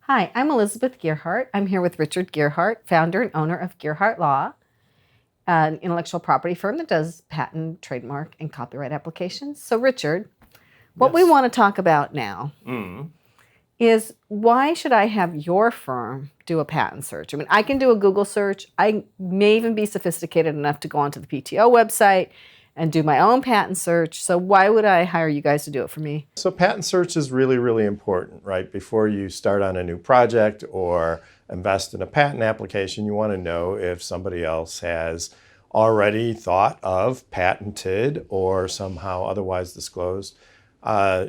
Hi, I'm Elizabeth Gearhart. I'm here with Richard Gearhart, founder and owner of Gearhart Law, an intellectual property firm that does patent, trademark, and copyright applications. So, Richard, what we Yes. want to talk about now is why should I have your firm do a patent search? I mean, I can do a Google search. I may even be sophisticated enough to go onto the PTO website and do my own patent search. So why would I hire you guys to do it for me? So patent search is really, really important, right? Before you start on a new project or invest in a patent application, you want to know if somebody else has already thought of, patented, or somehow otherwise disclosed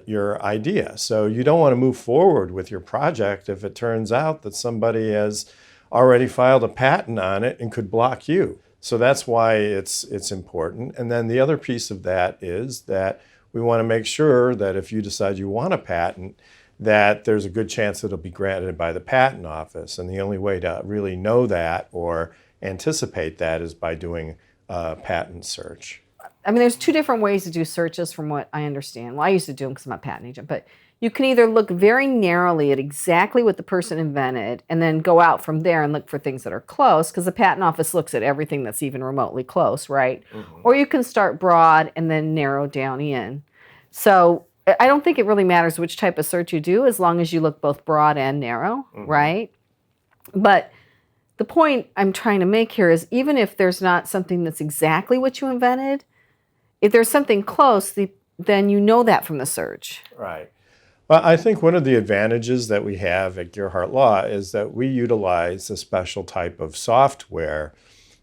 your idea. So you don't want to move forward with your project if it turns out that somebody has already filed a patent on it and could block you. So that's why it's important. And then the other piece of that is that we want to make sure that if you decide you want a patent, that there's a good chance it'll be granted by the patent office. And the only way to really know that or anticipate that is by doing a patent search. I mean, there's two different ways to do searches from what I understand. Well, I used to do them because I'm a patent agent, but you can either look very narrowly at exactly what the person invented and then go out from there and look for things that are close, because the patent office looks at everything that's even remotely close, right? Or you can start broad and then narrow down in. So I don't think it really matters which type of search you do as long as you look both broad and narrow, right? But the point I'm trying to make here is even if there's not something that's exactly what you invented, if there's something close, then you know that from the search. Right. Well, I think one of the advantages that we have at Gearhart Law is that we utilize a special type of software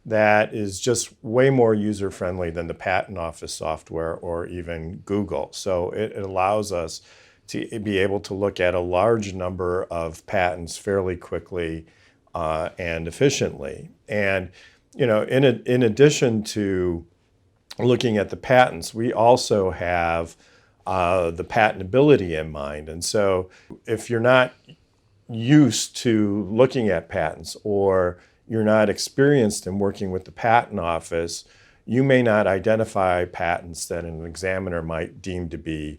that is just way more user-friendly than the patent office software or even Google. So it allows us to be able to look at a large number of patents fairly quickly and efficiently. And, you know, in addition to looking at the patents, we also have the patentability in mind. And so if you're not used to looking at patents or you're not experienced in working with the patent office, you may not identify patents that an examiner might deem to be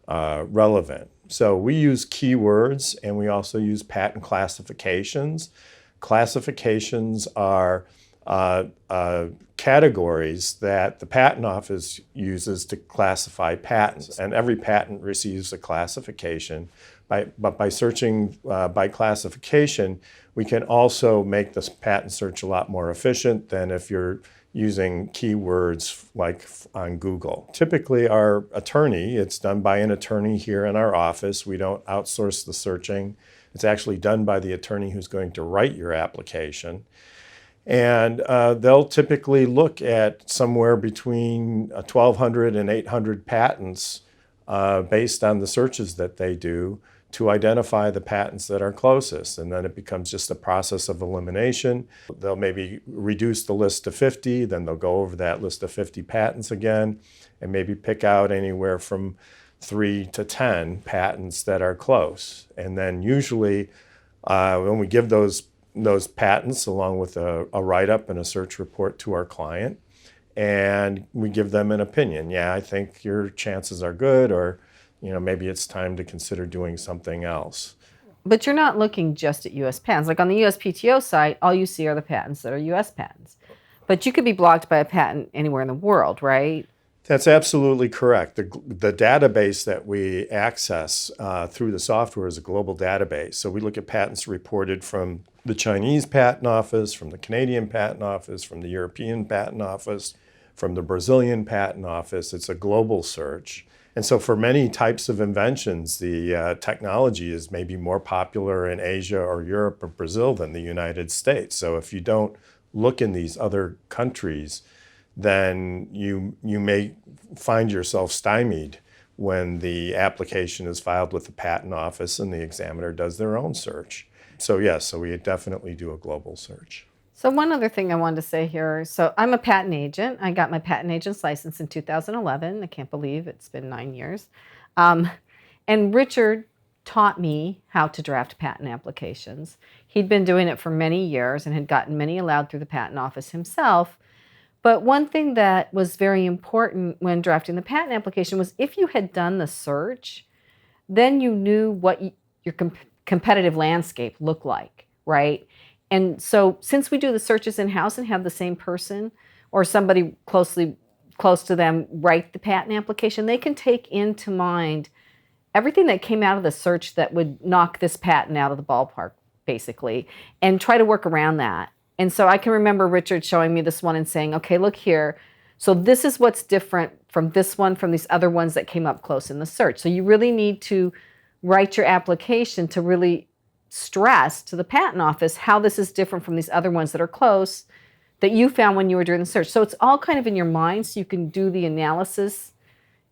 relevant. So we use keywords and we also use patent classifications. Classifications are categories that the patent office uses to classify patents, and every patent receives a classification. But by searching by classification, we can also make this patent search a lot more efficient than if you're using keywords like on Google. Typically our attorney, it's done by an attorney here in our office. We don't outsource the searching. It's actually done by the attorney who's going to write your application. And they'll typically look at somewhere between 1,200 and 800 patents based on the searches that they do to identify the patents that are closest. And then it becomes just a process of elimination. They'll maybe reduce the list to 50, then they'll go over that list of 50 patents again, and maybe pick out anywhere from 3 to 10 patents that are close. And then usually when we give those patents along with a write-up and a search report to our client, and we give them an opinion. Yeah, I think your chances are good, or maybe it's time to consider doing something else. But you're not looking just at U.S. patents. Like on the USPTO site, all you see are the patents that are U.S. patents. But you could be blocked by a patent anywhere in the world, right? That's absolutely correct. The database that we access through the software is a global database. So we look at patents reported from the Chinese Patent Office, from the Canadian Patent Office, from the European Patent Office, from the Brazilian Patent Office. It's a global search. And so for many types of inventions, the technology is maybe more popular in Asia or Europe or Brazil than the United States. So if you don't look in these other countries, then you may find yourself stymied when the application is filed with the patent office and the examiner does their own search. So yes, so we definitely do a global search. So one other thing I wanted to say here. So I'm a patent agent. I got my patent agent's license in 2011. I can't believe it's been 9 years. And Richard taught me how to draft patent applications. He'd been doing it for many years and had gotten many allowed through the patent office himself. But one thing that was very important when drafting the patent application was if you had done the search, then you knew what your competitive landscape look like, right? And so since we do the searches in-house and have the same person or somebody close to them write the patent application, they can take into mind everything that came out of the search that would knock this patent out of the ballpark, basically, and try to work around that. And so I can remember Richard showing me this one and saying, okay, look here. So this is what's different from this one, from these other ones that came up close in the search. So you really need to write your application to really stress to the patent office how this is different from these other ones that are close that you found when you were doing the search. So it's all kind of in your mind, so you can do the analysis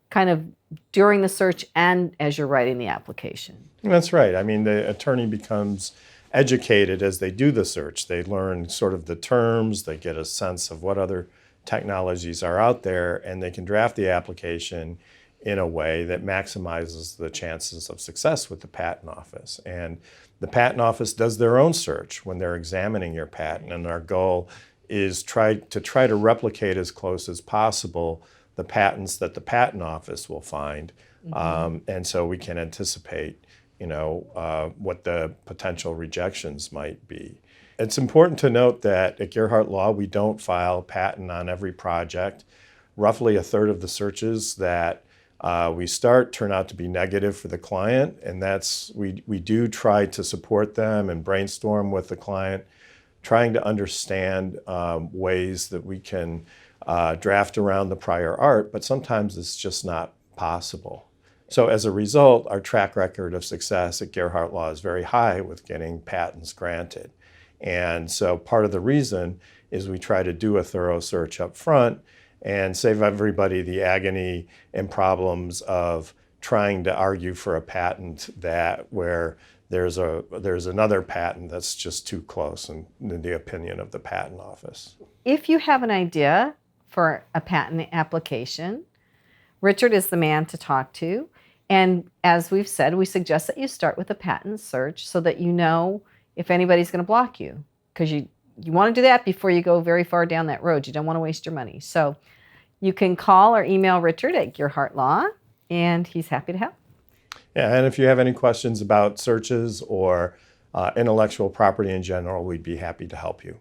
kind of during the search and as you're writing the application. That's right. I mean, the attorney becomes educated as they do the search. They learn sort of the terms, they get a sense of what other technologies are out there, and they can draft the application in a way that maximizes the chances of success with the patent office. And the patent office does their own search when they're examining your patent, and our goal is try to replicate as close as possible the patents that the patent office will find. And so we can anticipate, what the potential rejections might be. It's important to note that at Gearhart Law, we don't file a patent on every project. Roughly a third of the searches that we start turn out to be negative for the client, and we do try to support them and brainstorm with the client, trying to understand ways that we can draft around the prior art, but sometimes it's just not possible. So as a result, our track record of success at Gearhart Law is very high with getting patents granted. And so part of the reason is we try to do a thorough search up front and save everybody the agony and problems of trying to argue for a patent where there's another patent that's just too close in the opinion of the patent office. If you have an idea for a patent application, Richard is the man to talk to. And as we've said, we suggest that you start with a patent search so that you know if anybody's going to block you, because you want to do that before you go very far down that road. You don't want to waste your money. So you can call or email Richard at Gearhart Law, and he's happy to help. Yeah, and if you have any questions about searches or intellectual property in general, we'd be happy to help you.